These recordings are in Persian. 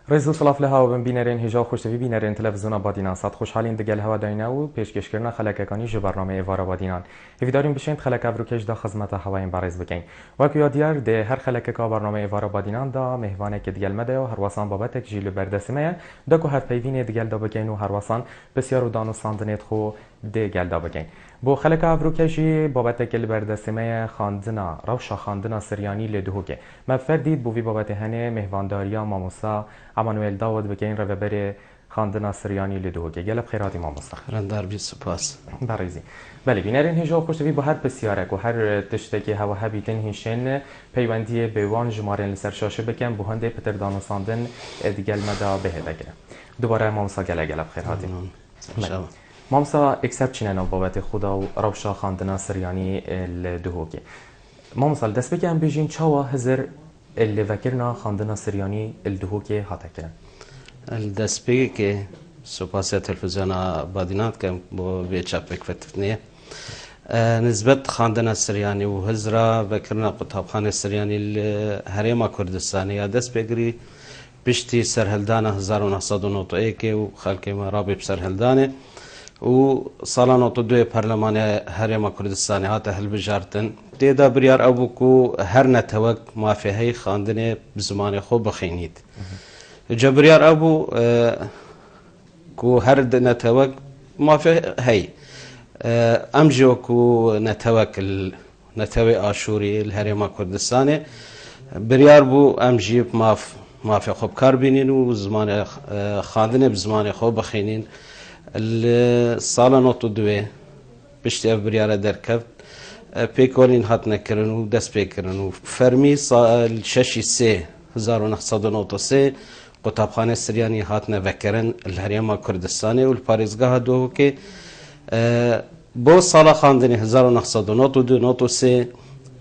رئیس صلاف لها و بینرین هجا خوشتوی بینرین تلویزیون بادینان صد خوشحالین دگل هوا داینا و پیشکش کردن خلککانی جو برنامه ایوارا بادینان هیویداریم بشین خلک افروکش دا خدمت هواین بارز بکین وکی یادیار ده هر خلککا برنامه ایوارا بادینان دا مهوانه که دگل مده و هر واسان بابتک جیل بردسمه دا که هر پیوین دگل دا بکین و هر واسان بسیار و دانو ساندنیت خو دگل دا بکین بو خلک افروکشی بابتک بردسمه خاندنا روشا خاندنا سریانی لدهوکه مفردید بو وی بابت هنه مهوانداریا ماموسا امانوئل داود بکین رو ببره خاندنا سریانی لدهوکه گلب خیراتی ماموسا رندار بی سپاس بریزی بله بینرین هجا خوشتوی با هر بسیارک و هر تشتکی هوا هبیتن هیشن پیوندی بیوان جمارن لسر شاشه بکن بو هنده پتر دانوساندن ادگل مدا بهه بگیره دوباره ماموسا گلب خیراتی ماموسا اکسپ چینه بابت خدا و روشا خاندنا سریانی لدهوکه ماموسا دست بکن بیجین چاوا هزر اللي فكرنا خاندنا سرياني الدهوكي هاتكرن الدسبيكي که سپاس تلفزیون بادینات که با بیچاپک فتنیه نسبت خاندنا سریانی و هزرا فكرنا قطابخانه سریانی هريما كردستاني یا دست بگیری بشتی سرهلدانه 1991 که و خلق ما رابي بسرهلدانه و سالا 92 پارلمان هريما كردستاني هات هل بجارتن دیدا بریار ابو کو هر نتوک مافهی خاندنه بزمان خو بخینید جبریار ابو کو هر نتوک مافهی امجو کو نتوک نتوی آشوری الهرما کردستانه بریار بو امجی مافه خوب کار بینین و زمان خاندنه بزمان خو بخینین سال 92 بشتی بریار درکفت پیکولین هات نکردن و دست پیکردن و فرمی سال 1993 قطابخانه سریانی هات نوکرن الهریما کردستانی و الپاریزگاه دو که با سال خواندن 1992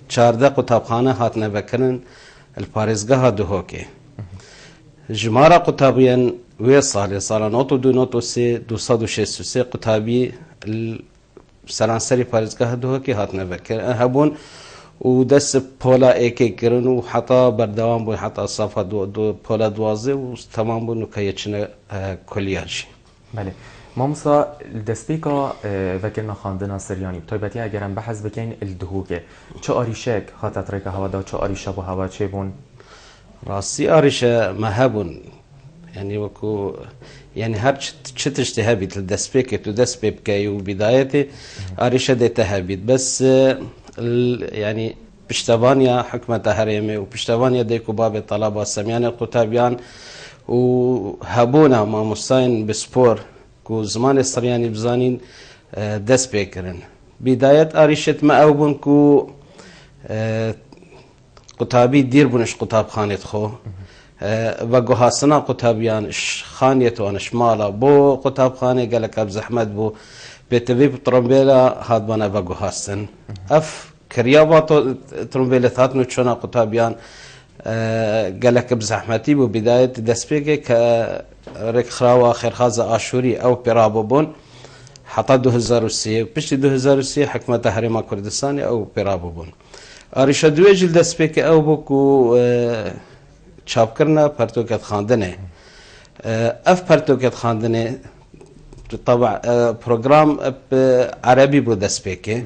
14 قطابخانه هات نوکرن الپاریزگاه دو که جمارا قطابیان و سال 92 263 قطابی سرانسری پارێزگاه دۆکێ هاتنەبەکە هەبوون و دەست پۆلا ئێکێ کردن و حتا بەردەوام بوون حتا سافا پۆلا دوازێ و تەمام بوون و کە یەچنە کۆلیاژی بله ماموسا دەستپێکا vekirina xandina سریانی تایبەتی ئەگەرم بەحەز بکەین الدهوکێ چه ئاریشێک هاتەتڕێکە هەوادا چه ئاریشە بۆ هەوا چێ بوون ڕاستی ئاریشە مە هەبوون يعني وكو يعني هر تشتي هابيت الدسبيك دس بكاي وبدايتي اريشه ديت هابيت بس يعني بشتبانيا حكمة هريمي وبشتبانيا ديكو باب طلبة سميان القتابيان وهبونا ما مستاين بسبور كو زمان السرياني بزانين دس بكرن بداية اريشة ما اوبن كو قتابي دير بنش قتاب خانت خو و گوهاستنا قطابیان خانیت و نشمالا بو قطاب خانه گلک اب زحمت بو بتوی ترمبیلا هادبانا و گوهاستن اف کریابا ترمبیلت هات نوچونا قطابیان گلک اب زحمتی بو بدایت دسپیگه که رک خراوا خیرخاز آشوری او پیرابو بون حتا 2003 پشتی 2003 حکمت هرما کردستانی او پیرابو بون آریشا دوی جل دسپیگه او بو کو چاپ کرنا پرتوکت خواندنه اف پرتوکت خواندنه طبعا پروگرام عربی بود دست پیکه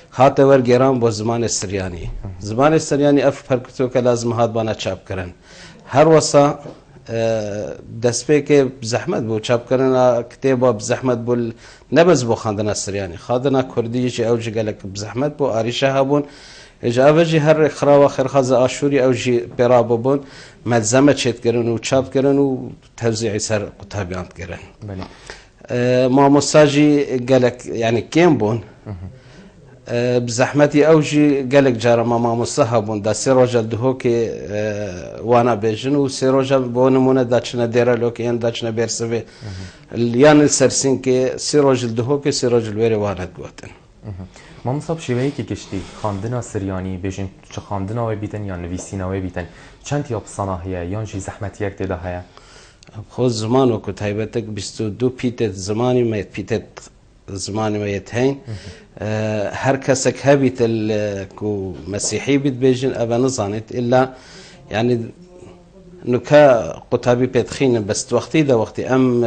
خاطر ورگیران با زمان سریانی زمان سریانی اف پرتوکت لازم هات بانا چاپ کرن هر وسا دست پیکه زحمت بود چاپ کرن کتابا بزحمت بود نبز بو خواندن سریانی خواندن کردی چه اوج گلک بزحمت بود آریشه هبون اجابه هر خراوا خرخاز آشوری اوجی پیرابو بون ملزمه چت کردن و چاپ کردن و توزیع سر قطابیان کردن. ما مساجی گلک یعنی کم بون بزحمتی اوجی گلک جارا ما مصاحبون دا سروج دهو که وانا بیجن و سروج بونمونه داشنه دیره لوکیان داشنه برسوی یان سرسین که سروج دهو که سروج الوری وانا دواتن. ماموسا شیوهی که کشتی خواندنا سریانی بیشین چه خواندنا و بیتن یا نویسینا و بیتن چند یا بصناهیه یا جی زحمتی یک تدا هیا خود زمان و کتایبتک 22 پیتت زمانی میت پیتت زمانی میت هین هر کسک هبیت کو مسیحی بیت بیشین ابا نزانید الا يعني نكا قطابي بيتخين بس وقتي ده وقتي ام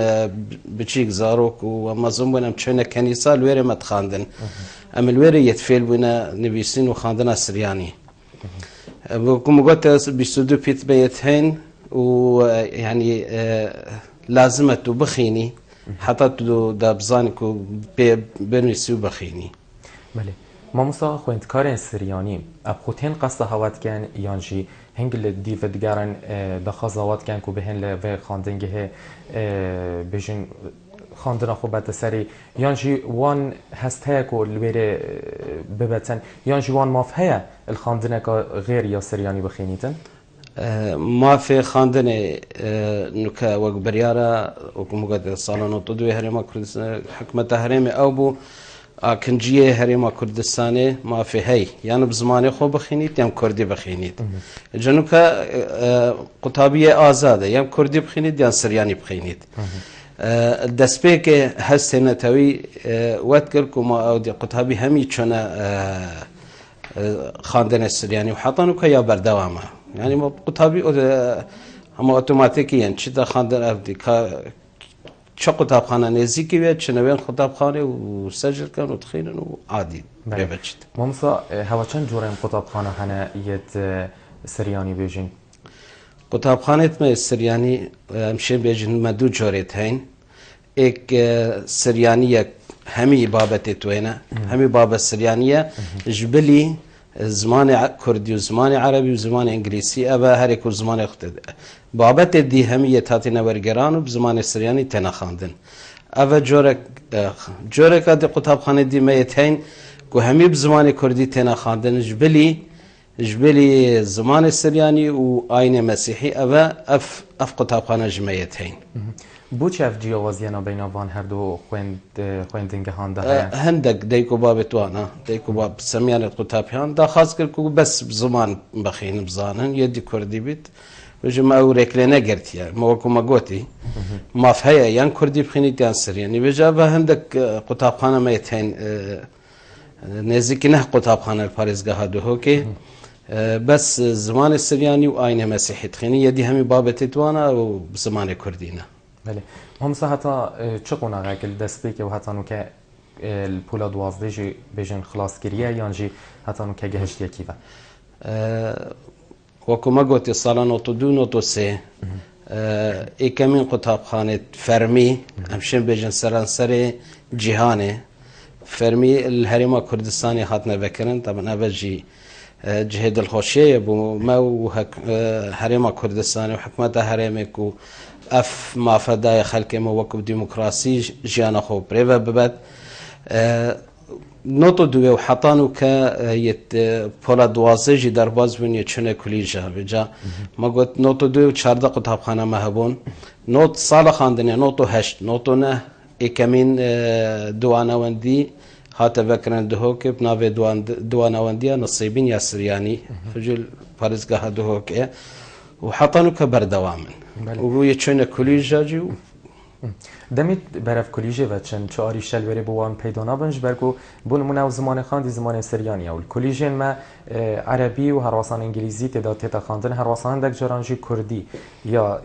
بتشيك زاروك وما زمون ام تشينا كنيسة الويري ما تخاندن ام الويري يتفيل وينا نبيسين وخاندنا سرياني بكم قلت بيسودو بيت بيتهين ويعني لازمة بخيني حتى دا بزانكو بنويسو بخيني بله ما مسا خوينت كارن سرياني ابخوتين قصد هوات كان يانجي هنگل دیو دگرن دخازوات کن کو بهن ل خواندنگه بجن خواندن خوبت سری یانجی وان هسته کو لویره ببتن یانجی وان مافهه الخواندن که غیر یا سریانی بخینیتن ما في خاندني نكا وقبريارة وكمقدر صالون طدوي هريما كردستان حكمة هريمة أو بو كنجية هريما كردستاني ما في هي يعني بزماني خو بخينيت يام كردي بخينيت جنوكا قطابية آزادة يام كردي بخينيت يام سرياني بخينيت دسبيك هستنا توي واتكركم أو دي قطابي همي چنا خاندن سرياني وحطانوكا يا بردوامه يعني قطابي هم اوتوماتيكيا چه خاندن افدي كا چه قطابخانه نزدیکی بیاد چه نوین قطابخانه و سجل کن و تخینن و عادی ببچید ممسا هوا چند جورم قطابخانه هنه یت سریانی بیجین قطابخانه ما سریانی همشه بیجین ما دو جورت هین ایک سریانی همی بابت توینه همی بابت سریانیه جبلی زمان كردي وزمان عربي وزمان انجليزي ابا هريك وزمان اختد بابت دي همية تاتينا ورقران وبزمان السرياني تنخاندن ابا جورك ادي قطاب خانه دي ميتين كو همي بزمان كردي تنخاندن جبلي زمان السرياني وآين مسيحي ابا اف قطاب خانه جميتين بو چف جیاوازیانا بین آوان هر دو خویندنگه هانده هندك ديكو باب توانا ديكو باب سميان القطابيان دا خاص كركو بس بزمان بخين بزانن يدي كردي بيت وجمع اوريك لنا قرتيا موكو ما قوتي ما فهيا يان كردي بخيني يان سرياني بجابه هندك قطابخانه ميتين نزيكنه قطابخانه الباريزغا هادو هوكي بس زمان السرياني وآين مسيحي تخيني يدي همي بابت توانا وبزمان كردينا بله همسا حتی چه قناقه که دست بی که و حتی نو که الپولا 12 جی بیشن خلاص کریه یا جی حتی نو که گهشت یکی و وكو ما قلت الصالة نوتو دو نوتو سي كمين قطاب خانة فرمي همشين بيجن سرانسري جيهاني فرمي الهريمة كردستاني هاتنا بكرن طبعا أبجي جهد الخوشية بو ما هريمة كردستاني وحكمتها هريمك اف ما فدای خلق موکب ديمقراطي جيانا خو بريفا ببد نوتو دوی و حطانو که یت پولا 12 جی در باز بین چونه کلیجا بجا ما گفت نوتو دوی و 14 قطابخانه مهبون نوت سال خواندنی نوتو 8 نوتو نه اکمین دوانوندی هات بکرن دهو که بناوی دوانوندی نصیبین یا سریانی فجل پارزگاه دهو که وحطانو كبردوامن وهو چون کلیجا جو دمید برف کلیجه و چند چهاری شلوری بوام پیدا نبنج برگو بون منو زمان خواندی زمان سریانی اول کلیجه ما عربی و هرواسان انگلیزی تدا خواندن هرواسان دک جرانجی کردی یا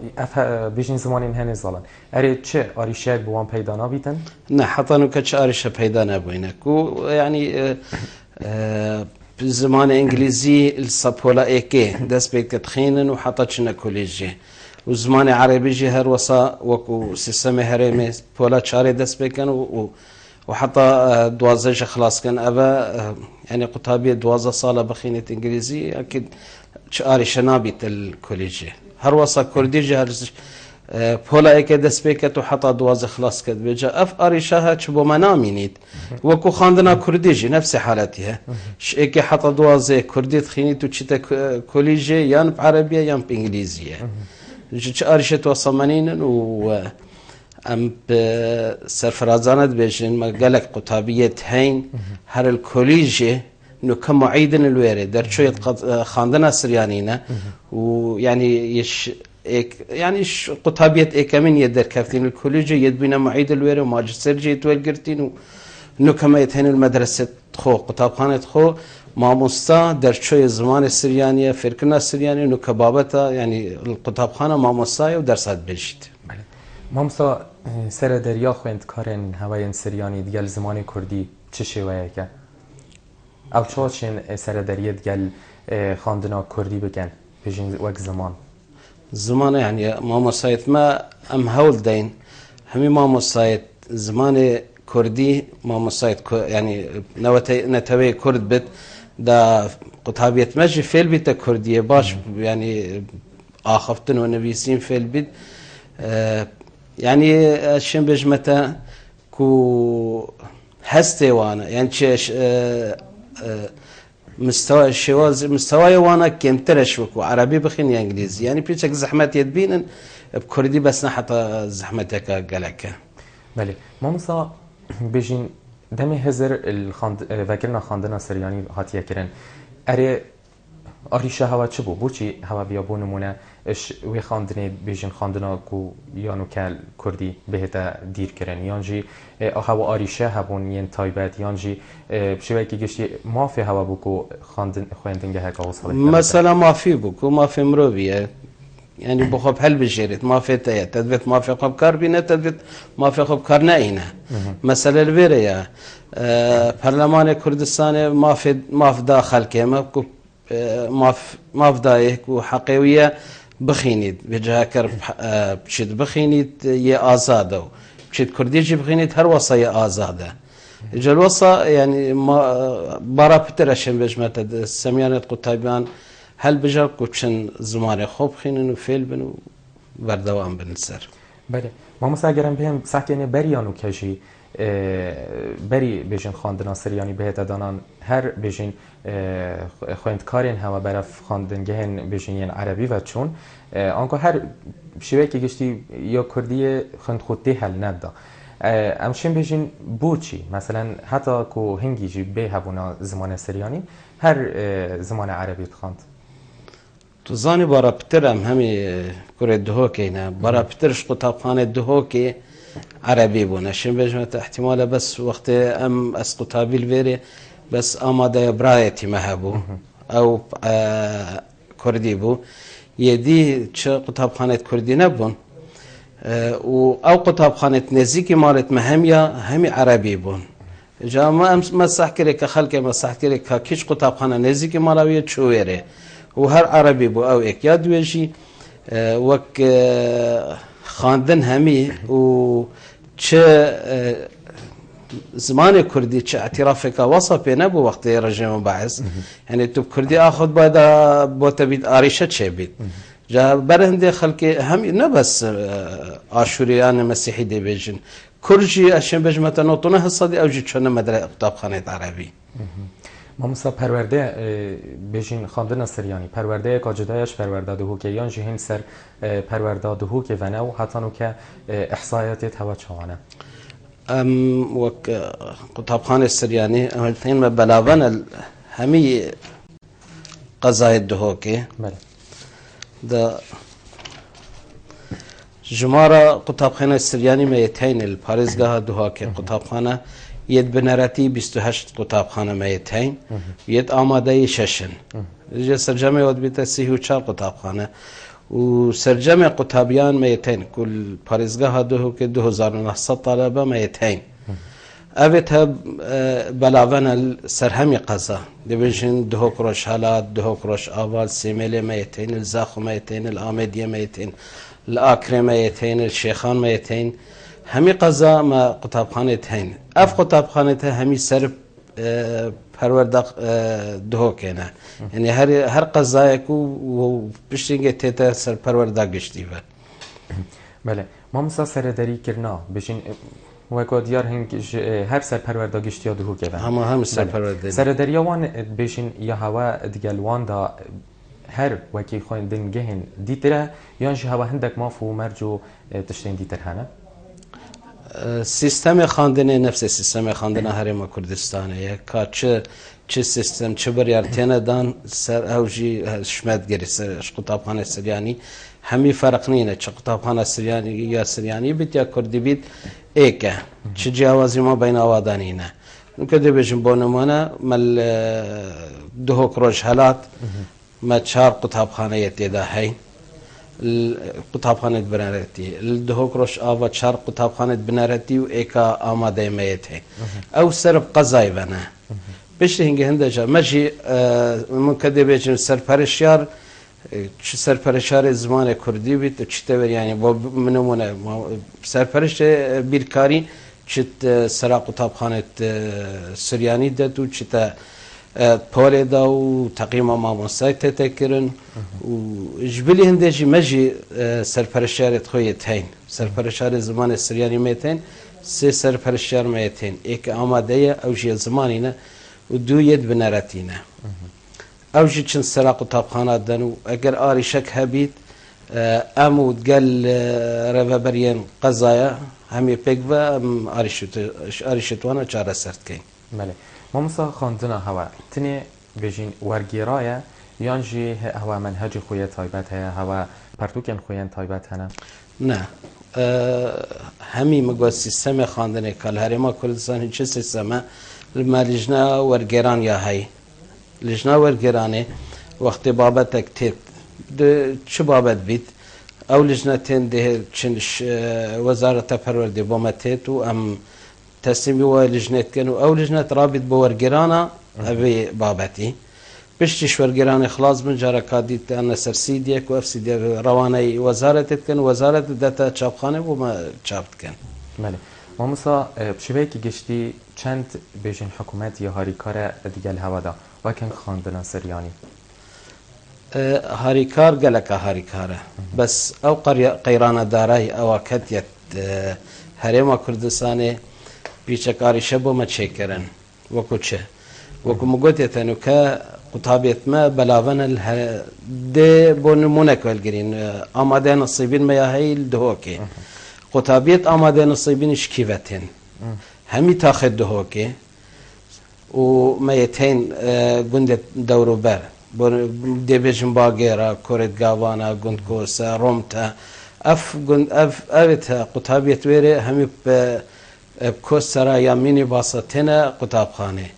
بیشین زمان این هنی زالن اره چه آریشه بوام پیدا نبیتن نه حطانو که چه آریشه پیدا نبوینه کو یعنی زمان انجليزي السابولا ايكي داس بيك تخينن وحطت شنا كوليجي وزمان عربي جي هر وصا وكو سيستم هرمي بولا تشاري داس بيكن وحطا دوازج خلاص كان ابا يعني قطابيه دوازه صاله بخينه انجليزي اكيد شاري شنابيت الكوليجي هر وصا كرديجي هر بولا ايكي داس بيكت وحطا دوازه خلاص كد بيجا اف اريشاها تشبو منامينيت وكو خاندنا كرديجي نفس حالتها ايكي حطا دوازه كردي تخينيت وتشتا كوليجي يان بعربيه يان بانجليزيه اريشت وصمانين و ام سرفرازانت بيجن ما قالك قطابيه هين هر الكوليجي انه كمعيدن الويري درشويه خاندنا سريانينا ويعني يعني قطابية كمين يدر كافتين الكوليجي يدبينا معيد الويري وماجستير جيت والقرتين نو كما يتهين المدرسة خو قطابخانة خو ماموستا در شوي زمان السريانية فركنا السريانية نو كبابتا يعني القطابخانة ماموستا ودرسات بلشت. ماموستا سر دریا خوند کارن هوای سریانی دیگل زمان کردی چه شویه که؟ او چاشن سر دریا دیگل خواندنا کردی بکن بجین وقت زمان يعني ماموسایت ما ام هول دين همي ماموسایت زمان كردي ماموسایت يعني نتوي كرد بت دا قطابيت مجي فيل بيت كردية باش يعني آخفتن ونبيسين فيل بيت يعني الشين بجمتا كو هستي وانا يعني مستوى الشواز مستوى وانا كم ترشوك وعربي بخين يا انجليزي يعني بيتك زحمات يدبين بكردي بس حتى زحمتك قالك. بله مامسا بيجين دمي هزر وكرنا خاندنا سرياني هاتيه كرن اري آریشه هوا چه بو؟ برچی هوا بیابون مونه اش وی خاندنی بیشین خاندنا کو یانو کل کردی بهتا دیر کرن یانجی هوا آریشه هبون ین تایبت یانجی شوی کی گشتی مافی هوا بو کو خواندن گه کا وصل مثلا مافی بو کو مافی مروبیه يعني بخوب هل بجيرت ما في تدفت ما في خب كار بينا تدفت ما في خب كار ناينا مثلا الفيريا برلمان كردستان ما في داخل كيما ما في دايك وحقيوية بخينيد بجها كرب بشد بخينيد يا آزاده بشد كرديجي بخينيد هر وصا يا آزاده جل وصا يعني ما برا بترشن بجمة السميانة قطابيان هل بجا كوتشن زمان خوب خينن وفيل بنو بردوام بنسر. بله ما مساجرم بهم ساكنه بريانو كجي بری بیشین خواندن سریانی بهت دانان هر بیشین خوند کارین هوا برف خواندن گهن بیشین عربی و چون آنکه هر شیوه که گشتی یا کردی خوند خودی حل ندا امشین بیشین بوچی مثلا حتی کو هنگی جی به هونا زمان سریانی هر زمان عربی خواند تو زانی بارا پترم همی کرد دهو کینه بارا پترش قطابخانه دهو که عربي بونا شن بجمت احتمال بس وقت ام اسقطابي الفيري بس اماده برايتي مهبو او كردي بو يدي چه قطابخانه كردي نبون او قطابخانه نزيكي مالت مهميا همي عربي بون جا ما مسح كري كخلق مسح كري كيش قطابخانه نزيكي مالاويه چويره وهر عربي بو او اك ياد ويجي وك خاندن همي و چه زمان كردي چه اعترافك وصف نبو وقت رجيم بعث يعني تو كردي اخذ بعد بوتبيد اريشه چه بيت جا برهنده خلق هم نه بس اشوريان مسيحي دي بيجن كرجي اشن بجمه نوتونه حصدي اوجي چونه مدرسه كتابخانه عربي ماموسا پرورده بیشین خواندن سریانی پرورده کاجدایش پرورده دهو که یان جهین سر پرورده دهو که وناو حتی نو که احصایات توا چوانه وك قطابخانه السرياني اولتين ما بلاغنا همي قضايا الدهوكي دا جمارة قطابخانه السرياني ما يتين الباريزگاه دهوكي قطابخانه يد بنراتي 28 قطابخانه ما يتين يد آماده ششن جا سرجمه ود بيتا 34 قطابخانه و سرجمه قطابيان ما يتين كل باريزگاه دهوكي 2900 طالبه ما يتين اوتها بلاغنا سرهمي قزا دبيجن دهو كروش حالات دهو كروش آوال سيميلي ما يتين الزاخو ما يتين الآمدية ما يتين الآكري ما يتين الشيخان ما يتين همي قزا ما قطابخانه تين اف قطابخانه همي سر پروردق دهو كينا يعني هر قزايكو و بشتينگه تيتا سر پروردق گشتي و بله ما مسا سردري كرنا بشين وكو ديار هنگ هر سر پرورده گشتي دهو كينا هم سر پرورده سردري وان بشين يا هوا دگل وان دا هر وكي خويندن گهن ديتره يانش هوا هندك مافو مرجو تشتين ديتر هنا سیستم خواندن نفس سیستم خواندن هرم کردستانه که چه سیستم چه بریارتینه دان سر اوجی شمد گری سر قطابخانه سریانی همی فرق نینه چه قطابخانه سریانی یا سریانی بیت یا کردی بیت ایکه چه جوازی ما بین آوادانینه كده بيجن بونمانا مال دهوك روج هلات ما تشار قطاب خانية تيدا هين قطاب خانة بنارتي الدهوك روش آفا تشار قطاب خانة بنارتي وإيكا آماده ميته أو سرب قزاي بنا بيش هنگه هندجا مجي من كده بيجن سرپرشيار سرپرشار زمان كردي بيت تشتغل يعني منمونه سرپرش بيركاري چت سرا قطاب خانة سرياني دتو چتا بولي دا و تقييم ما مستاك تتكرن وجبلي هندجي مجي سرپرشار خويت هين سرپرشار زمان السرياني ميتين سي سرپرشار ميتين ايك آمادية او جي زمانينا ودو يد بنارتينا او جي چن سرا قطاب خانة دنو اگر آريشك هبيت امو تقال رفابريان قضايا همي بيك و آريشتوانا چاره سرد كين بله مامسا خاندنا هوا تني بيجين ورگيرايا يانجي هوا منهج خوية تايبات هيا هوا پرتوكين خوين تايبات هنا نه همي مقوى سيستم خاندنه كالهرما كردستان هيچ سيستم لما لجنا ورگيران يا هاي لجنا ورگيرانه وقت بابتك تيت چه بابت بيت او لجنتين ده چنش وزارة پروردي بومتيت و ام تسليمي و لجنت كانوا او لجنت رابط بورگرانا ابي بابتي بشتش ورگران خلاص من جارا كاديت انا سرسيديك و افسيدي رواني وزارة كان وزارة داتا چاپخانه و ما چاپت كان بله مامسا بشبهكي گشتي چند بيجين حكومت يا هاريكار ديگل هوا دا وكن خاندنا سرياني هاريكار قالك هاريكاره بس او قيران داراي او كتيت هرما كردستاني بيچكاري شبو ما تشكرن وكوچه وكو مغوتيت انو كا قطابيت ما بلاون دي بون مونكل جرين اماده نصيبين ما هي الدهوكي قطابيت اماده نصيبين شكيفتين همي تاخد دهوكي وما يتين گند دورو بر ديبيجن باغيرا كوريت غاوانا گند كوسا رومتا اف گند اف قطابيت ويري همي بكوسرا يميني باسطنا قطاب خانه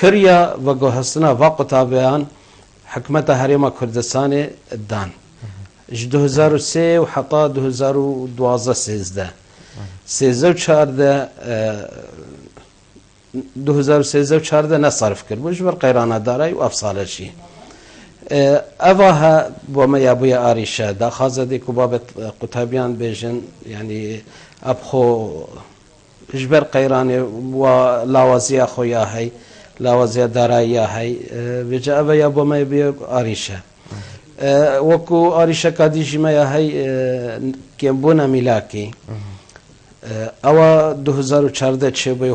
كريا وغوهسنا وقطابيان حكمة هريما كردستان الدان 2003 وحطا 2012 سيزده سيزده وشارده 2013 وشارده نصرف كر بوش بر قيرانا داري وافصال شي اواها بوما يابويا اريشا دا خازدي كبابت قطابيان بيجن يعني ابخو اجبر قيراني ولاوازيا خويا هي لاوازيا دارايا هي بجا ابا يابو ما يبي اريشا وكو اريشا كاديجي ما هي كيمبونا ميلاكي او 2014 تشبه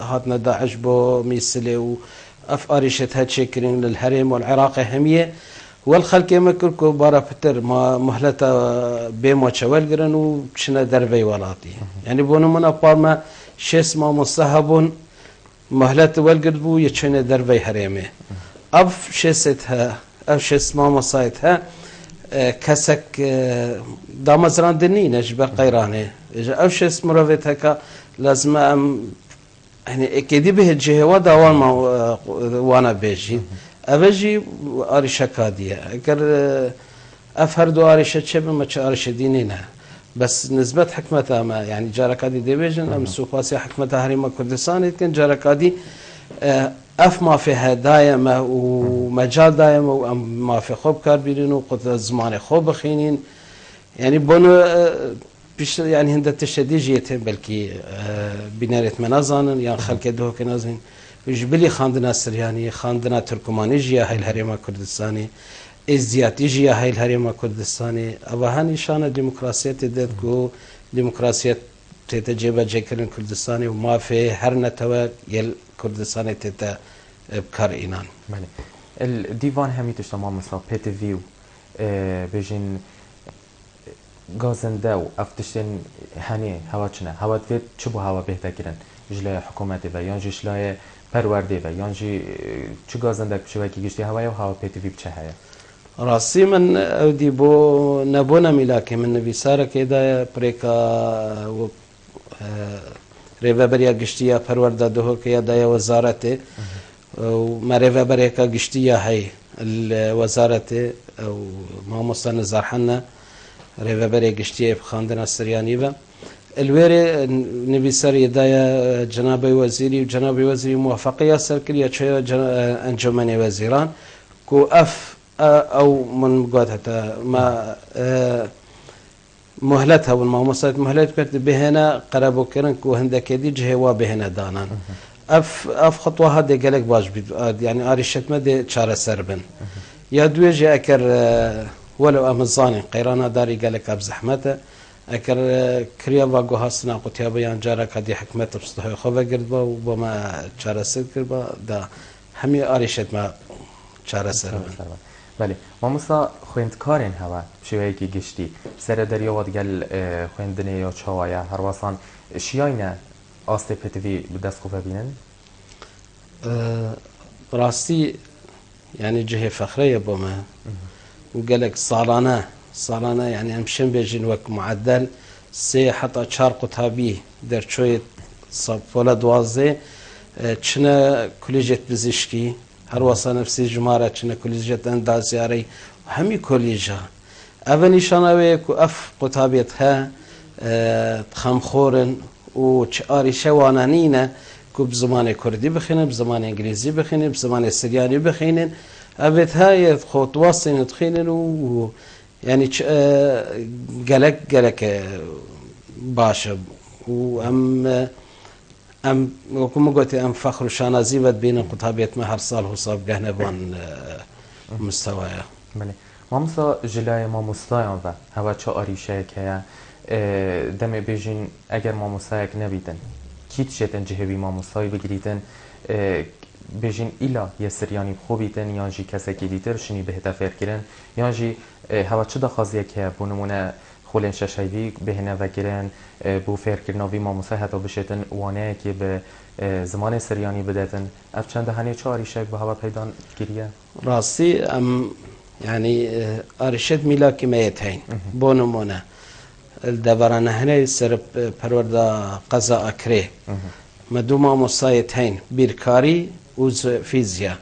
هاتنا داعش بو ميسلي و اف اريشتها تشكرين للحرم والعراق هميه والخلق يمكركو بارا فتر ما مهلتا بيمو تشوال قرن وشنا دربي ولاتي يعني بونو منا بارما شيس ما مصاحبون مهلتا والقربو يتشنا دربي حريمه اف شيستها اف شيس ما مصايتها كسك دامزران دني نجبر قيرانه اف شيس مروفتها كا لازم يعني اكيد به الجهه وداوان ما وانا بيجي أبجي أريشة كادية أكر أفهردو أريشة شبه ما أريشة دينينا بس نسبة حكمتها ما يعني جارة كادي ديفيجن أم سوقاسي حكمتها هريما كردستان كان جارة كادي أف ما فيها دايمة ومجال دايمة وأم ما في خوب كاربيرين وقت زمان خوب خينين يعني بونو بيش يعني هند تشديج يتم بلكي بنارة منازان يعني خلق دوه كنازين جبلي خاندنا سرياني خاندنا تركماني جيا هاي الهريما كردستاني ازياتي جيا هاي الهريما كردستاني أبهاني شان ديمقراطية تدكو ديمقراطية تتجيب جكرن كردستاني وما في هر نتوى يل كردستاني تتا بكار إينان الديوان همي تجتمع مثلا بي تي فيو بيجين غازنده و افتشتن هني هوا چنه هوا دوید چه بو هوا بهتر کرن جلای حکومتی و یانجی جلای پرورده و یانجی چه غازنده بچه که گشتی هوا و هوا پیتی وی بچه هیا راسي من اودي بو نبونا ملاكي من نبي سارة كده بريكا ریوبریا گشتیا پرورده دهو که یادای وزارت و ما ریوبریا که گشتیا هی الوزارت و ما مستن زرحنا ریوبریا گشتیا بخاندن سریانی با الویر نویسر یادای جناب وزیری و جناب وزیری موافقه سر کردیا چه انجمن وزیران کو اف او من قد حتى ما مهلتها والماموسات مهلت كرت بهنا قربوا كرن كو هندك دي جهوا بهنا دانان اف خطوه هذه قالك باش يعني اريشت مد شار سربن يا دوجي اكر ولو امزاني قيرانا داري قالك اب زحمته اكر كريا واغو حسنا قتيا بيان جارا كدي حكمت بصدح خوبه قربا وبما شار سر قربا دا همي اريشت ما شار سربن بله ماموسا خويندکارین هوا شویه کی گشتی سر دریا و دیگل خويندنه یا چاوایا هر واسان شیاینه آسته پتوی بدست خوبه بینن راستی يعني جهه فخريه بوما وقالك صالانه يعني امشن بيجن وك معدل سي حتى 4 قطابي در شويه صفوله دوازه چنه كليجت بزشكي هر واسه نفسي جماره چنه كليجت اندازياري همي كليجا اول نشانه كو اف قطابيتها تخمخورن و چاری شوانانینه که بزمان کردی بخینن بزمان انگلیزی بخینن بزمان سریانی بخینن اوت های خود واسطه تخینن و یعنی گلک باشه و ام وكما قلت ام فخر شانازي ود بين قطابيت ما هر سال حساب جهنه بان مستوايا بله مامسا جلای ماموستایان و هوا چه آریشه که دم بیجین اگر ماموسایک نبیدن کیت شدن جهوی ماموسای بگیریدن بیجین ایلا یه سریانی خوبیدن یا جی کسی که دیتر شنی به هدف کردن یا جی هوا چه دخوازیه که بونمونه خولن ششایوی بهنه وگیرن بو فکر کردنوی ماموسای حتی بشیدن وانه که به زمان سریانی بدهدن اف چند هنی چه آریشه به هوا پیدان گیریه؟ راستی يعني أرشد ملاكي ميتين بونمونا الدبران هنا سر بروردا قضاء أكره مدوما مصايتين بيركاري وز فيزياء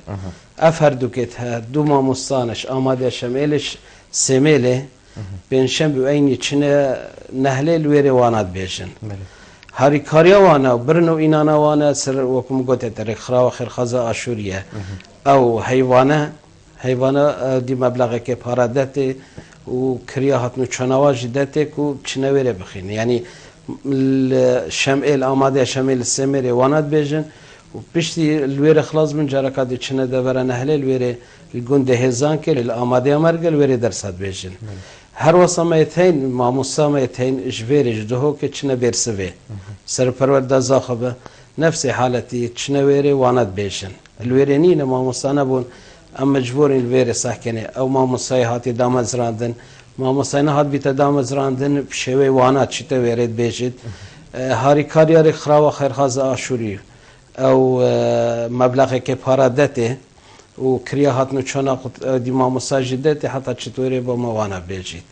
أفردو كتها دوما مصانش آماده شمالش سميله بينشم بأيني چنه نهله الويري وانات بيشن هاري كاريا وانا برنو إنانا وانا سر وكم قلت تريخ خرا وخير خزا أشورية أو حیوانه دی مبلغی که پارادته و کریاهات نوچنواج دته کو چنویره بخین یعنی شمال آماده شمال سمره وانات بیجن و پشتی الویره خلاص من جرکات چنه دورا نهله الویره الگنده هزان که الآماده مرگل الویره درصد بیجن هر وسامتين ماموسامتين جبيرج دهو که چنه برسوه سر پرورده زاخبه نفس حالتی چنویره وانات بیجن الویره نینه ماموسانه بون ام مجبورين الوير ساكنه او ما مصيحات دامز راندن ما مصينات بيت دامز راندن بشوي وانات شتا ويرد بيجد هاري كاريار خراو خير خاز اشوري او مبلغ كي بارادته و كرياهات نو چنا دي ما مساجدته حتى چطوري با وانا بيجد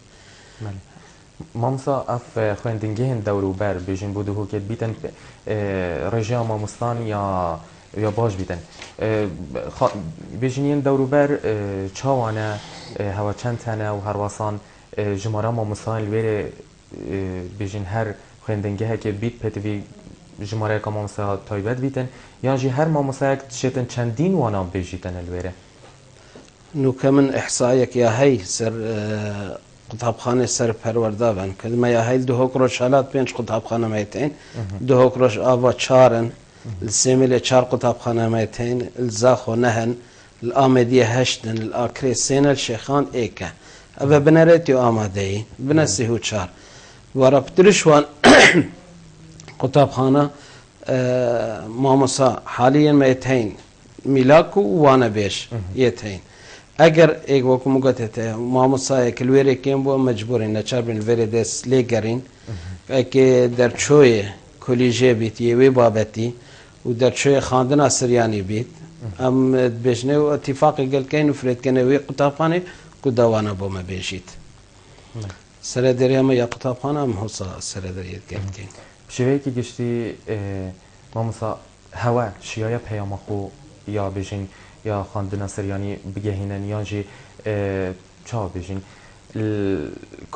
مامسا اف خويندنگهن دورو بر بيجين بودو که بیتن رژیم مامستان یا باش بیدن بیجینین دوروبر چاوانه هوا چند تنه و هر واسان جماره ماموسان الویره بیجین هر خوندنگه که بیت پتوی جماره که ماموسا تایبت بیتن یا جی هر ماموسا شتن چندین وانا بیجیتن الویره نو کمن احصایک یا هی سر قطابخانه سر پرورده بن کلمه یا هی دو هکروش حالات پینش قطابخانه میتین دو هکروش آوا چارن السيميلة 4 قطابخانة ميتين الزاخو نهن الآمدية هشتن الآكري سينا الشيخان إيكا أبا بناريتي آمادي بنسي هو 4 ورابترشوان قطابخانة ماموسا حاليا ميتين ميلاكو وانا بيش يتين اگر ایک وقت مگوته ماموسا کلویری کیم بو مجبورین نچار بین وری دست لیگرین که در چوی کلیجه بیت یوی بابتی و در چوی خاندنا سریانی بیت ام بجنه و اتفاقی گل کین و فرید کنه وی قطابخانه کدوانا بو ما بیشید سر دریام یا قطابخانه ام حوصا سر دریت گل کین شوی کی گشتی ما مسا هوا شیای پیام خو یا بجین یا خواندن سریانی بگهینن یا جی چا بجین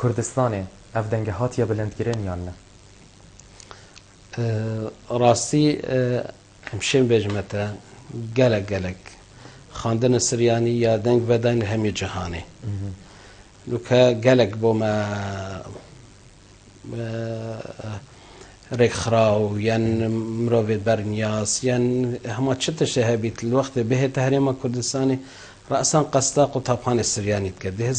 کردستان افدنگه هات یا بلند گیرن یا نه راستی همشین بجمته گلک خواندن سریانی یا دنگ بدن همی جهانی لوکا گلک بوما رخراو ين مروفيت برنياس ين هما تشتش هبيت الوقت به تحريم كردستاني رأسا قصدا قطابخانه السرياني تكده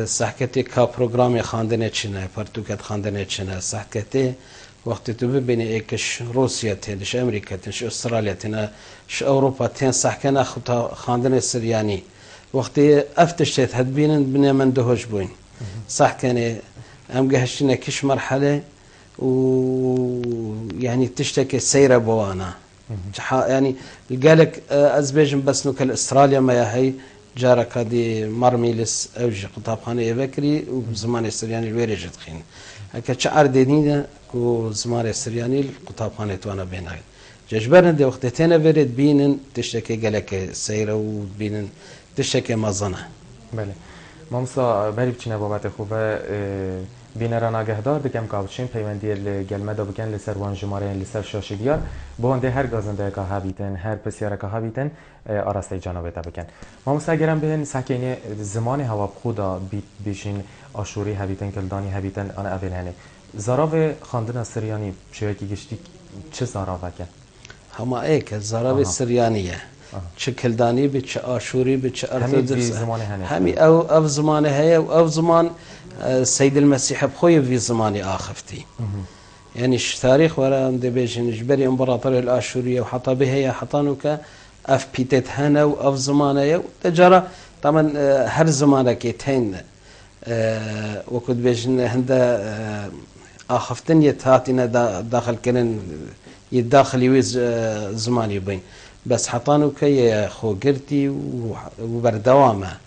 سحكتي كا بروغرامي خاندنه چنه پرتوكت خاندنه چنه سحكتي وقت تو ببینی ایکش روسیه تنش امریکا تنش استرالیا تنش اوروبا تن سحكنا خاندنه السرياني وقتی افتشت هد بینن بني من دهوش بوين سحكنه ام جهشنا كش مرحله ويعني تشتكي سيرة بوانا يعني قالك أزبيجن بس نوك الأستراليا ما هي جارك هذه مرميلس أوجي قطابخانة بكري وزمان السرياني الويرجة تخين هكا شعر دينينا كو زمان السرياني القطابخانة وانا بينها ججبرنا دي وقتين برد بينن تشتكي قالك سيرة وبينن تشتكي مظنة بله مامسا بری بچینه بابت خوبه بینران آگهدار دکم کابچین پیوندی گلمه دا بکن لسر وان جماره لسر شاشی دیار بونده هر گازنده که هابیتن هر پسیاره که هابیتن آراسته جانبه تا بکن مامسا اگرم بهن سکینه زمان هوا بخودا بیشین آشوری هابیتن کلدانی هابیتن آن اول هنه زراو خاندن سریانی شوی که گشتی چه زراوه کن؟ هما ایک زراو سریانیه چه کلدانی به چه آشوری به چه ارتدرس همی او زمانه هي او زمان سيد المسيح بخوي في زمان آخفتي يعني تاريخ ورا دبيجن جبري امبراطورية الآشورية وحطا بها يا حطانوك اف بيتت هنا واف زمانه تجرى طبعا هر زمانه كيتين وكنت بيجن هندا آخفتن يتهاتنا داخل كنن يتداخل يويز زماني بين بس حطانو كي خو قرتي وبردوامه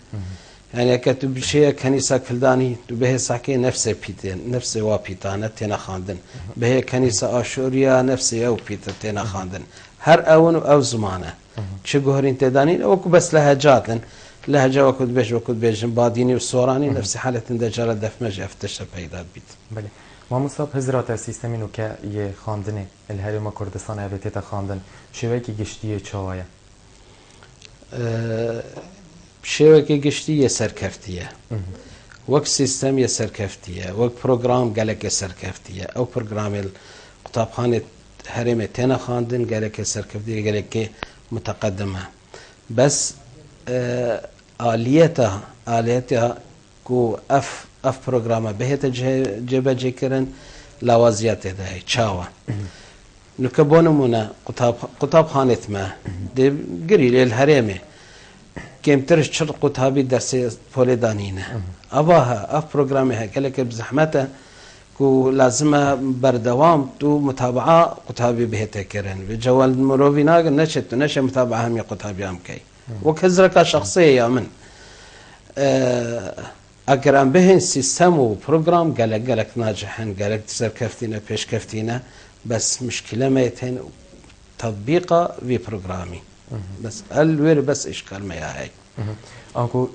يعني كتب شيء كنيسة كلداني به ساكي نفسه بيتين نفسه وابيتانة تنا خاندن به كنيسة آشوريا نفسه أو بيت تنا خاندن هر أون أو زمانه شو جهرين تدانين أو بس لهجاتن لهجة وكد بيج باديني وصوراني نفس حالة دجالة دفمج افتش بيداد بيت. بله ما مصاب هزرات سیستمی نو که یه خواندنه الهرم کردستان اویتیت خواندن شوی که گشتی چاوایه شوی که گشتی یه سرکفتیه وقت سیستم یه سرکفتیه وقت پروگرام گلک سرکفتیه او پروگرام قطابخانه هرم تنا خواندن گلک سرکفتیه گلک متقدمه بس آلیتها کو اف پروگرامه بهت جبه جکرن لوازیات ده چاوا نکبونمونه قطاب خانت ما ده گریل الهرمه کمترش چر قطابی درس پولدانینه اواها اف پروگرامه هکلک بزحمته کو لازمه بردوام تو متابعه قطابی بهت کرن و جوال مروینا نشه متابعه هم قطابی هم کی وكذلك شخصية من أقرأ به سيستم وبروجرام قالك ناجحين قالك تسر كفتينا بيش كفتينا بس مشكلة ما يتين تطبيقه في بروجرامي بس الوير بس إشكال ما هاي أنكو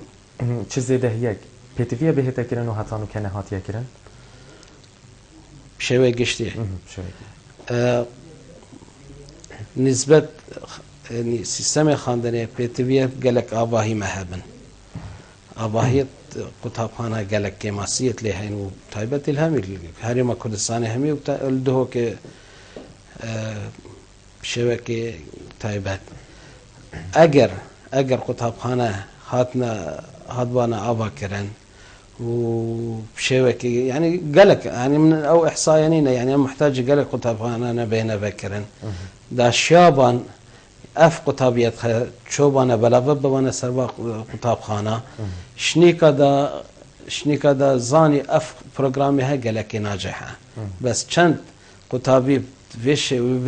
چیزی دهیک پیتویه بهت کردن و حتانو کنه هاتیه کردن شوی گشتی نسبت يعني سيستم خاندنه بيتويه قالك آباهي مهبن آباهي قطابخانه قالك كماسية لهين وطيبة الهمي هرم كردستان همي وده ك شبكة طيبات أجر قطابخانه هاتنا آبا كرن وشبكة يعني قالك يعني من أو إحصائيين يعني محتاج قالك قطابخانه بين بكرن دا شابان اف قطابیت چوبانه بلاوه بوانه سروا قطابخانه شنیکا دا زانی اف پروگرامی ها گلکی ناجحه بس چند قطابی ویش و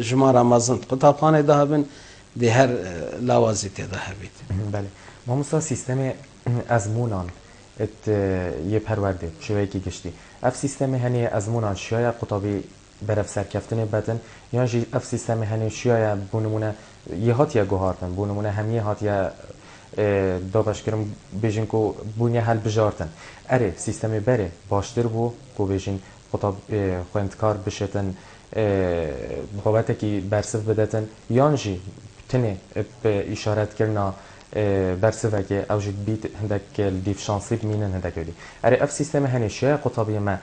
جمار مازن قطابخانه ده بن ده هر لوازی ده بید بله ما مسا سیستم ازمونان ات یه پرورده شوی کی گشتی اف سیستم هنی ازمونان شیای قطابی برف سرکفتن بدن یا جی اف سیستم هنی شیای بونمونه یه هات یا گوهارتن بونمونه همیه هات یا دابش کرم بیشین کو بونی حل بجارتن اره سیستم بره باشتر بو کو بیشین قطاب خوندکار بشتن بابت کی برسف بدتن یانجی تنه به اشارت کرنا برسف که اوجد بیت هندک دیف شانسی بمینن هندک ودی اره اف سیستم هنیشه قطابی ما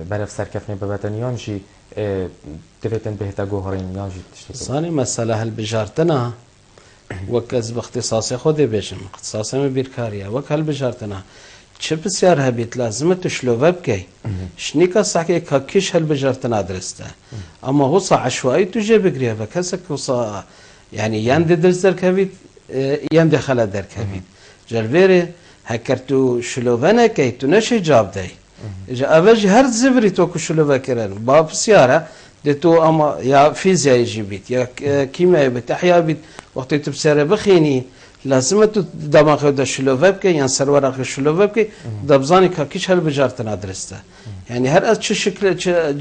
برف سرکفنی ببتن یانجی دویتن بهتا گوهرین یانجی تشتکو صاني مسألة هل بجارتنا وكز باختصاصي خودي بيجم اختصاصي من بيركاريا وك هل بجارتنا چه بسیار هبیت لازمه تشلوه بکی شنیکا ساکی کاکیش هل بجارتنا درسته اما هو صا عشوائي تجي بگریه و کسک صا يعني يند درس در كبيت يند خلا در كبيت جلويري هكرتو شلوه نكي تو نشي جاب داي اجا اوج هر زبري تو كشلوه كرن باب سياره دتو اما يا فيزياء يجي بيت يا كيمياء بيت احياء بيت وقت تبصر بخيني لازم تو دماغ دا شلوه بك يعني سرورق شلوه بك دبزاني كاكيش هل بجارتنا درسته يعني هر از چه شكل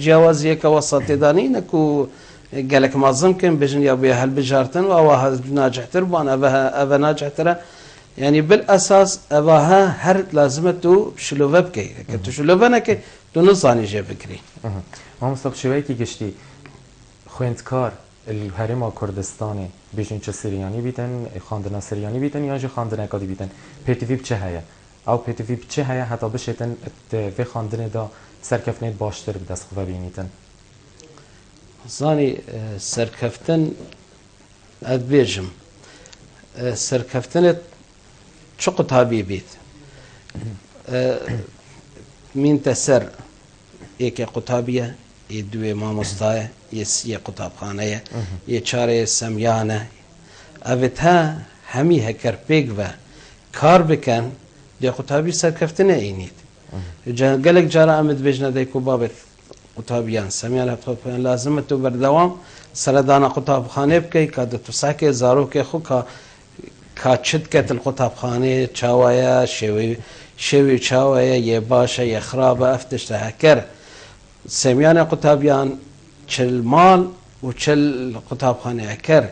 جوازيه كوسط داني نكو قالك معظم كان بجن يا بيا هل بجارتن واها ناجح تربان ابا ناجح ترى يعني بالاساس اباها هر لازمته شلوه بك كنت شلوه نك تو نصاني جي فكري ما مصطفى شوي کی گشتی خوندکار الهرم کردستانی بیشتر چه سریانی بیتن خواندن سریانی بیتن یا چه خواندن اکادی بیتن پتیوی چه هیا او پتیوی چه هیا حتی بشتن و خواندن دا سرکفنه باشتر بدست خوب بینیتن زاني سركفتن ادبيجم سركفتن شقط هابي بيت مين تسر يك قطابيه يدوي ما مستاي يسي قطاب خانيه يچاره سميانه اوتها همي هكر بيغوا كار بكن دي قطابي سركفتن اينيت قالك جارا امد بجنا ديكو بابت قطابيان سميانه قطابيان لازم تو بردوام سردانا قطاب خانه بكي كاد تساكي زاروك خوكا كاتشد كت القطاب خانه چاوايا شوي چاوايا يباشا يخرابه افتش هكر سميانه قطابيان چل مال وچل قطاب خانه اكر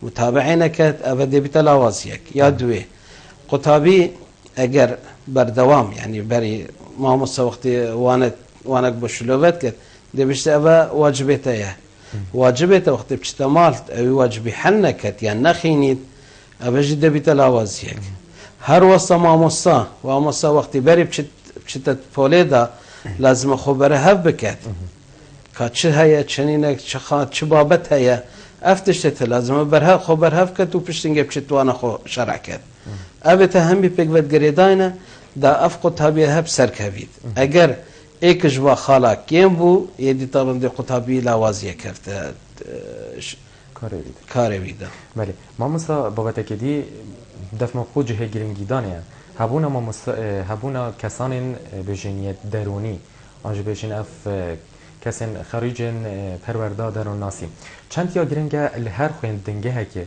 متابعين كت ابدي بتلاوازيك يا دوي قطابي اگر بردوام يعني بري ما مستوقتي وانك بشلوبت كت دي بشتا ابا واجبته واجبته وقت بشتمال او واجبي حنكت يعني نخينيت ابا جدا بتلاوازيك هر وسط ما مصا ومصا وقت بري بشتت فوليدا لازم خبره هب بكت كاتش هيا چنينك چخات چ بابت هيا افتشت لازم برها خبر هف كت وبشتنگ بشتوانا خو شرع كت ابته هم بيگوت گريداينا دا افقو تابيه هب سركبيد اگر ایک جوا خالا کیم بو یدی طبعا دی قطابی لوازیه کرده کاری بیده بله ما مثلا بابت کدی دفع خود جه گرینگی دانه هبونا ما هبونا کسان بجنیت درونی آنجا بجن اف کسان خارجن پرورده درون ناسی چند یا گرینگه هر خویندنگه که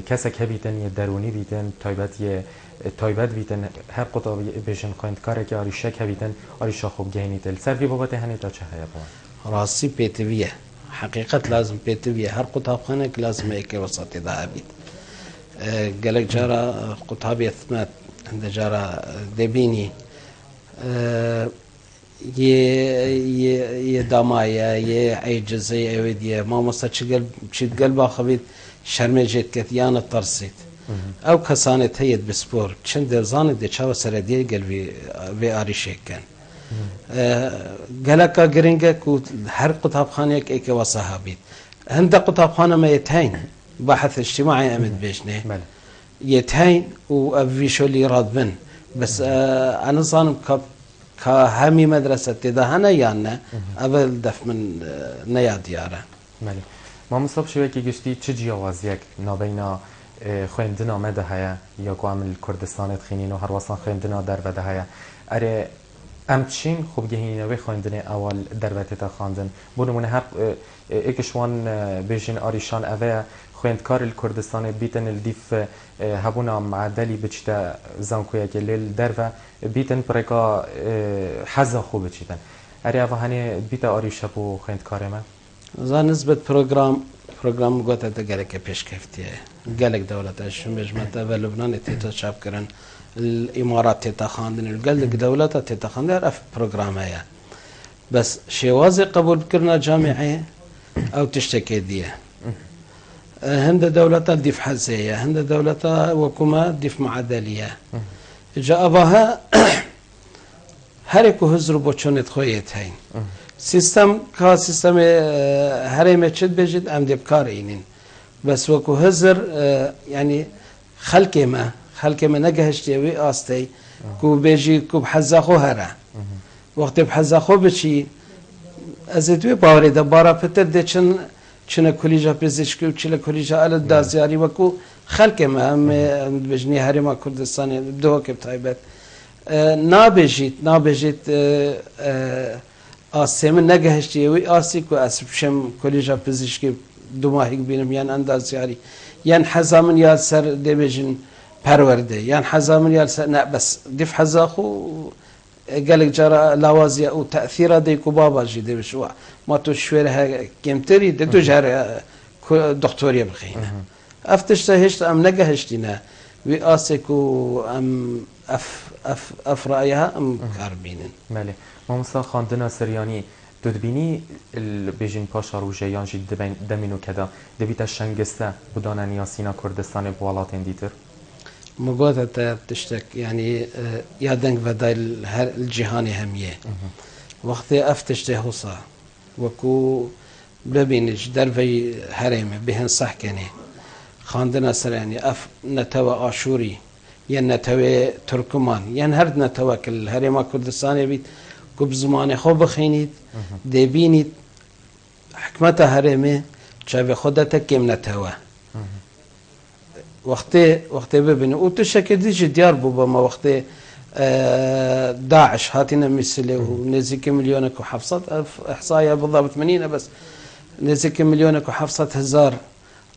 کسک هبیتن یه درونی بیتن تایبت بیتن هر قطعه بجن خویندکاره که آریشک هبیتن آریشا خوب گهینیتل سرفی بابت هنی تا چه هیا بوان راسي بيتوية حقيقة لازم بيتوية هر قطاب خانك لازم هيك وسط ذا أبيت قالك جارة قطاب يثمات عند جارة دبيني يه دمايا يه عجز يه وديه ما مستشقل بشيت قلبه خبيت شرمي جيت كثيان الطرسيت او كسانت هيد بسبور چند درزان دي چاو سرديه قلبي في آريشيك كان قالك قرنجا كو هر قطاب خانيك ايك وصحابيت هند قطاب خانه ما يتهين بحث اجتماعي امد بيشنه يتهين وافيشو لي رادبن بس انا ظانم كهمي مدرسة تدهنا يانا اول دف من نيا دياره مالي ما مصاب شوية كي گشتي چه جياوازيك نابينا خويندنا مده هيا يا كو عمل كردستان تخينين و هر وصلا خويندنا در بده هيا اره ام چین خوب گهینه خواندن اول دروته تا خواندن بونمونه هر اکشوان بیشین آریشان اوه خوندکار الکردستان بیتن الدیف هبونا معدلی بچتا زانکویا که لیل درو بیتن پرکا حزا خوب بچیدن اری اوه هنه بیتا آریشه بو خوندکار ما زان نسبت پروگرام گوته تا گلک پیش کفتیه گلک دولتش مجموعه و لبنان تیتا چاپ کردن الامارات تیتا خواندن الگلک دولت تیتا خواندن اف پروگرامه بس شواز قبول کرنا جامعه او تشتكي ديه هند دولتها ديف حزية هند دولتها وكما ديف معدلية جاء أباها هركو هزرو بوچونت خويت هين سيستم كا سيستم هرمه چد بجد ام ديب كارينين بس وكو هزر يعني خلق ما نگهشتي وي آستي كو بيجي كو بحزاخو هره وقت بحزاخو بچي ازدوی باوری دبارا پتر ده چن کلیجا پزشکی و چل کلیجا ال دازیاری وکو خلق ما هم بجنی هرما کردستان دو که تایبت نابجید آسیم نگهشتی وی آسی کو اسبشم کلیجا پزشکی دو ماهی بینم یان اندازیاری یان حزامن یال سر ده بجن پرورده یان حزامن یال سر نه بس دف حزاخو قالك جرى لوازي او تاثير ديكو بابا جدي بشوا ما تو شويرها كمتري دتو جار دكتوريا بخينا افتش هشت ام نجهشتنا وي اسكو ام اف رايها ام كاربينن ماله مامسا خاندنا سرياني دودبيني البيجين باشا روجيان جد دمينو كذا دبيت الشنگسته بدانن ياسينا كردستان بوالاتين ديتر مقوطة تشتك يعني يادنك بداي الجهاني همية وقت افتشته هوصا وكو ببينج درفي هرمي بهن صح كني خاندنا سراني اف نتوى آشوري ين نتوى تركمان ين هرد نتوى كل هرما كردستاني بيت كب زمان خو بخينيت ديبينيت حكمة هرمي شاف خودتك كم نتوى وقت ببینه او تو شکلی جدیار بوده ما وقت داعش هاتينا مثله ونزيك مليونك وحفصت احصائيه بالضبط 80 بس نزيك مليونك وحفصت هزار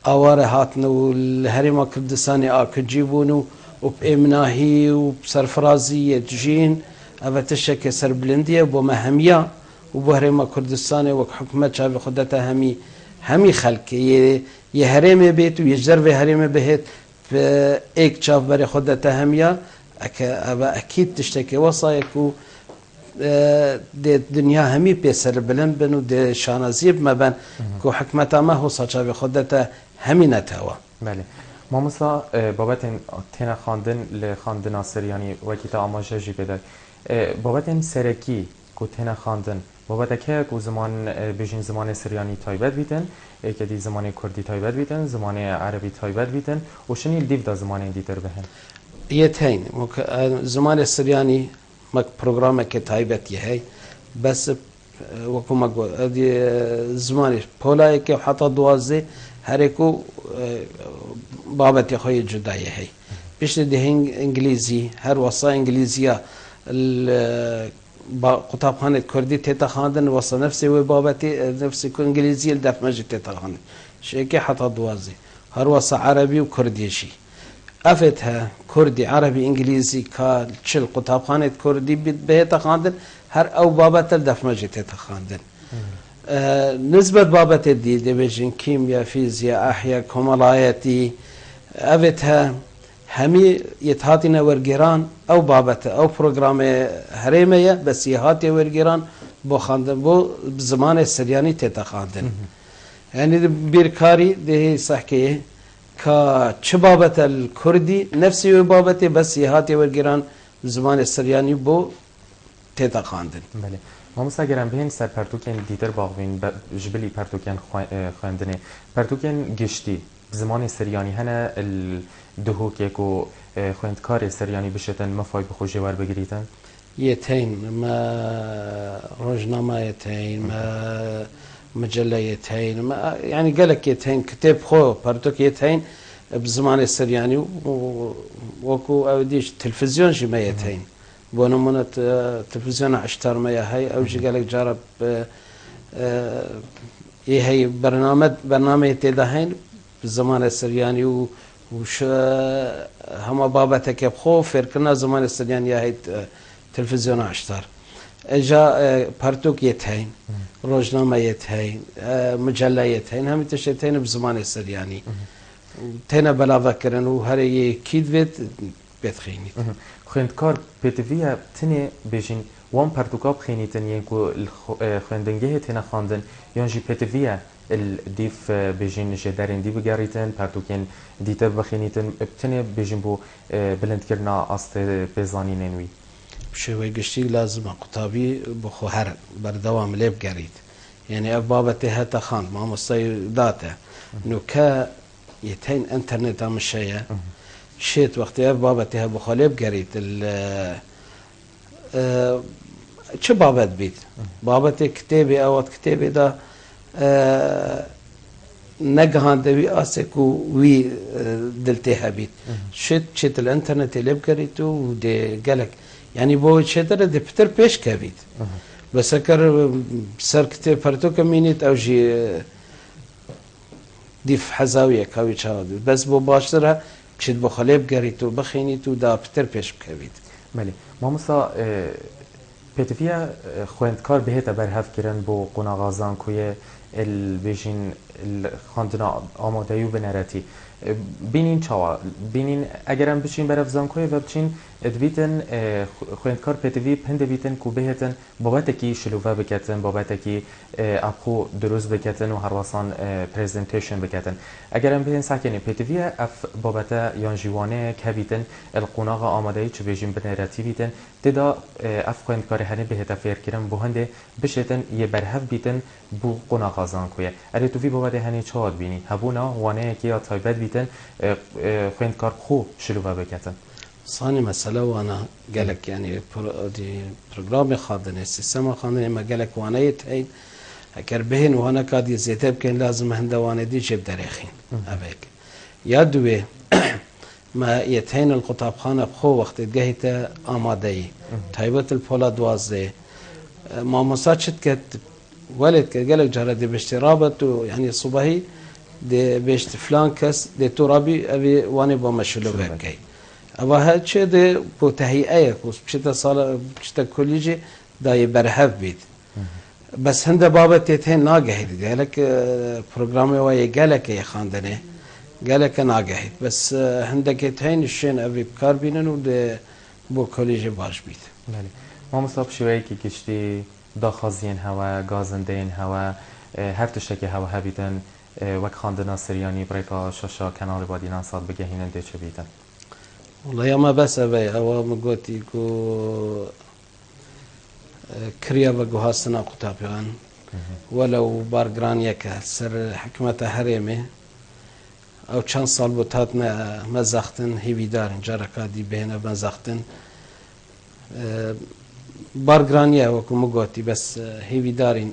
اواره هاتنا والهرمه كردستاني كجيبونو وبامناهي وبسرفرازيه تجين ابى تشكي سر بلنديه وبمهميه وبهرمه كردستاني وحكومه شعب خدتها همي خلق يهرمه بيت ويجرب هرمه بهت في ايك شاف بري خدتها هميه اكيد تشتكي وصايكو دي الدنيا همي بيسر بلن بنو دي شانازيب ما بين كو حكمتها ما هو صاحب خدتها همي نتوا بله مامسا بابتن تنا خواندن لخواندن ناصریانی وکیتا آماجه جی بده بابتن سرکی کو تنا خواندن بابتکه کو زمان بیشین زمان سریانی تایبت بیتن که دی زمان کردی تایبت بیتن زمان عربی تایبت بیتن و شنی دیو دا زمان دیتر بهن يتين زمان السرياني مك برنامج كتايبت يهي بس وكما قول زمان بولاي كي حتى دوازي هريكو بابت يخوي جدا يهي بيش دهين انجليزي هر وصا انجليزيا قطاب خانة كردي تيتا خاندن وصا نفسي وبابتي نفسي كو انجليزي الدف مجد تيتا خاندن شيكي حتى دوازي هر وصا عربي وكردي شي افتها كردي عربي انجليزي كالشل قطاب خانة كردي بيتا خاندن هر او بابت الدف مجد تيتا خاندن نسبة بابت دي بيجين كيمياء فيزياء احياء كمالايتي افتها همي يتهاتينا ورقيران او بابت او برنامج هريمية بس يهاتي ورقيران بو خاندن بو بزمان السرياني تيتا خاندن يعني بيركاري دي صحكيه كشبابة الكردي نفسي وبابتي بس يهاتي ورقيران زمان السرياني بو تيتا خاندن بله ما مساگرم بهن سر پرتوکن دیتر باغوین جبلی پرتوکن خواندنه پرتوکن گشتی زمان سریانی هنه الدهو که کو خواندکار سریانی بشتن مفای بخوجه ور بگیریتن يتين ما روزنامه يتين ما مجله يتين ما يعني قالك يتين كتاب خو برتوك يتين بزمان السرياني وكو اوديش تلفزيون شي ما يتين بۆ نمونە تلڤیزیۆنە عشتار مەیە هەی ئەوژی گەلێک جارە هەی بەرنامەی تێدا هەین زمانە سریانی و هەموو بابەتێکێ بخۆ فێرکردنا زمانە سریانی یا هەیت تلڤیزیۆنە عشتار ئەجا پەرتووکێت هەین ڕۆژنامەیەت هەین مجەلەیەت هەین هەمی تشتێت هەینە بزمانی سریانی تێنە بەلاڤەکردن و هەرەیەکی دوێت بێتخینیت خوێندکار پێتڤە تنێ بێژین وان پەرتوکا بخێنیتن یەک و خوێندنگەیە تێنە خواندن یانژی پێتڤە دیف بێژین ژێدەرێن دی بگەڕیتن پەرتوکێن دیتە بخێنیتن تنێ بێژین بۆ بلندکردنا ئاستێ پێزانینێن وی شێوەی گشتی لازمە قوتابی بخۆ هەر بەردەوام لێ بگەڕیت یعنی ئەف بابەتێ هەتە خاند مامۆستای داتە نوکە یەتین ئەنتەرنێتا مشەیە شێت وەختی ئەف بابەتێ هە بخۆ لێ بگەڕیت چ بابەت بیت بابەتێک کتێبێ ئەوەت کتێبێدا نەگەهاندەوی ئاسێک و وی دلتێ هەبیت شێت چێت لە ئەنتەرنێتێ لێ بگەڕیت و دێ گەلک یعنی بۆ چێتەرە دێ پتر پێش کەویت بەسەکەر سەر کتێب پەرتۆکە مینیت ئەوژی دیف حەزاویە کاوی چاوە بەس بۆ باشترە چیت بۆ خەلێ بگەڕیت و بخێنیت و دا پتر پێش بکەویت بەێ مامۆستا پێتڤە خوێندکار بهێتە بەرهەفکردن بۆ قۆناغازان کوێ بێژین خواندنا ئامادەی و بنەرەتی بینین چاوە بینین ئەگەرم بچین بەرەف زانکۆیە بە بچین دبیتن خوێندکار پێتڤ پندە بیتن و بهێتن بابەتێکی شلوڤە بکەتن بابەتێکی ئەخۆ دروست بکەتن و هەروەسان پرزنتیشن بکەتن ئەگەرم بهێن ساکەنی پێتڤە ئەف بابەتە یان ژیوانەیەک هەبیتن قۆناغا ئامادەی چ بێژین بنەرەتی بیتن تێدا ئەف خوێندکاری هەنێ بهێتە فێرکردن بۆ هەندێ بشێتن یە بەرهەف بیتن بۆ قۆناغازان کوێ ئەرێ توڤی بابەتێ هەنێ چاوات بینی هەبوونا وانەیەکی یا تایبەت بیتن خوێندکار خۆ شلوڤە بکەتن سانی مەسەلە وانە گەلک ینی پرۆگرامی خواندنێ سیستەما خواندنێ مە گەلک وانەیەت هەین ئەگەر بهێن وانە کاتی زێتە بکەین لازمە هەندەوانێ دی جێب دەرێخین ئەبێک یا دوێ ما يتهين القطابخانة بخو وقت جهته آمادهي تايبت البولا دوازده ما مساجد كت ولد كجلك جرى بشتي رابط يعني صباحي دي بشت فلان كس دي ترابي أبي واني بمشلو بكي أبا هاد شيء دي بتهيئة كوس بشتى صالة بشتى كوليجي دا يبرهف بيت بس هند بابا تيتهين ناجهي جالك برنامج ويا جالك يا خاندنه قالك أنا قاعد بس عندك هين الشين أبي بكار بينن وده بو كوليجي باش بيت. بله. ما مصاب شوية كي كشتي داخازين هوا غازندين هوا هر تشتكي هوا هبيتن وك خاندنا سرياني بريكا شاشا كنال بادينا صاد بجهينن ده چه بيتن. والله يا ما بس أبي أو مقولتي كو كريا بجوهاسنا قطابيان ولو بارجرانيا كسر حكمة هرمه او چند سال بود هاتنا مزاختن هیویدارن جارکادی بهنه مزاختن بارگرانیه وکو مگوتی بس هیویدارین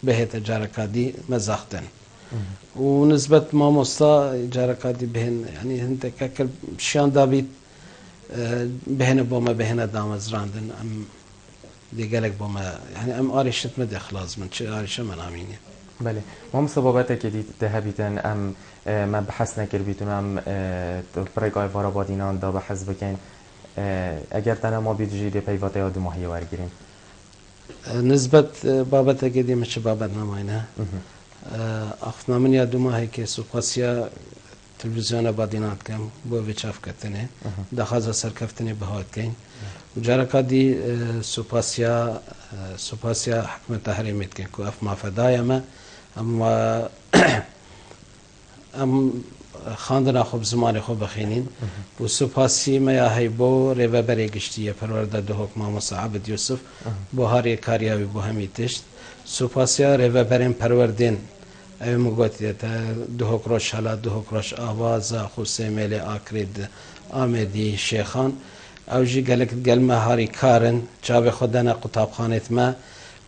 بهت جارکادی مزاختن و نسبت ما مستا جارکادی بهن يعني هنت كل شان دابيت بهنه بوما بهنه دامزراندن ام دیگلک بوما يعني ام آريشت مده خلاص من چه آريش من امينه بله ما مسبابات كدي تهبيتن ام ما بحث نکردیتون هم برای وارابادینان دا بحث بکن اگر تنها ما بیدجی پیوات یاد ماهی ورگیریم نسبت بابت اگه مچ بابت نماینه اخنا من یاد ماهی که سوپاسیا تلویزیون بادینات کم بو وچاف کتنه دخواز سرکفتنه بهات کن جارکا دی سوپاسیا حکمت تحریمت کن کو اف ما فدایا ما اما ام خاندنا خوب زمان خوب بخینین و سپاسی ما هی بو ریو بری گشتیه پرورده دو حکم مصعب یوسف بو هاری کاریاوی بو همی تشت سپاسیا ریو بریم پروردین ای مگوتیه تا دو حکروش حالا دو حکروش آواز خوسیمل آکرید آمدی شیخان اوجی گلک گلمه هاری کارن جاب خودنا قطابخانه ما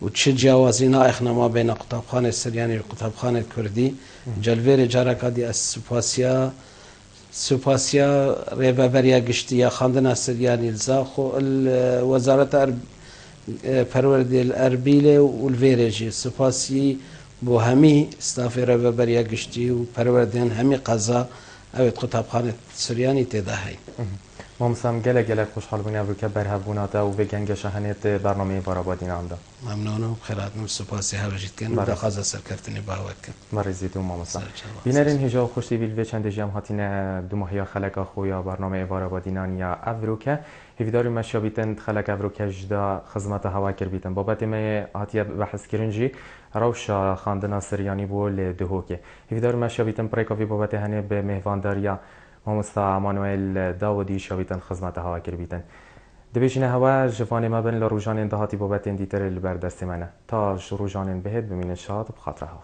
و چه جوازی ناخنا ما بین قطابخانه سریانی و قطابخانه کردی جلوه جارکادی از سپاسیا سوپاسیا ریبریا گشتیا خواندن سریانی الزاخو وزارت پرورده الاربیل و الویرجی سوپاسی بو همی استاف ریبریا گشتی و پروردن همی قضا اوید قطبخانه سریانی تداهی مامسام گله خوشحال بودیم رو که برهبونات و به گنگ شهنت برنامه وارابادین آمده. ممنونم خیراتم سپاسی هاوجید کن و دخواست سرکرتنی باور کن. مرزیدو مامسام. بینرین هجا خوشی بیل چند جام هاتین دو ماهی خلق خویا برنامه وارابادینان یا افروکه هیداری مشابیتن خلق افروکه جدا خدمت هوا کربیتن بابت ما هاتیه بحث کرنجی روشا خواندن سریانی بول دهوکه هیداری مشابیتن پریکاوی بابت هنه به مهوانداریا مامستا مانوئل داودی شاویتن خدمت هوا کربیتن دبیشین هوا جوان ما بین لروجان انتهاتی بابت اندیتر البردست منه تا روجان بهت بمین شاد بخاطرها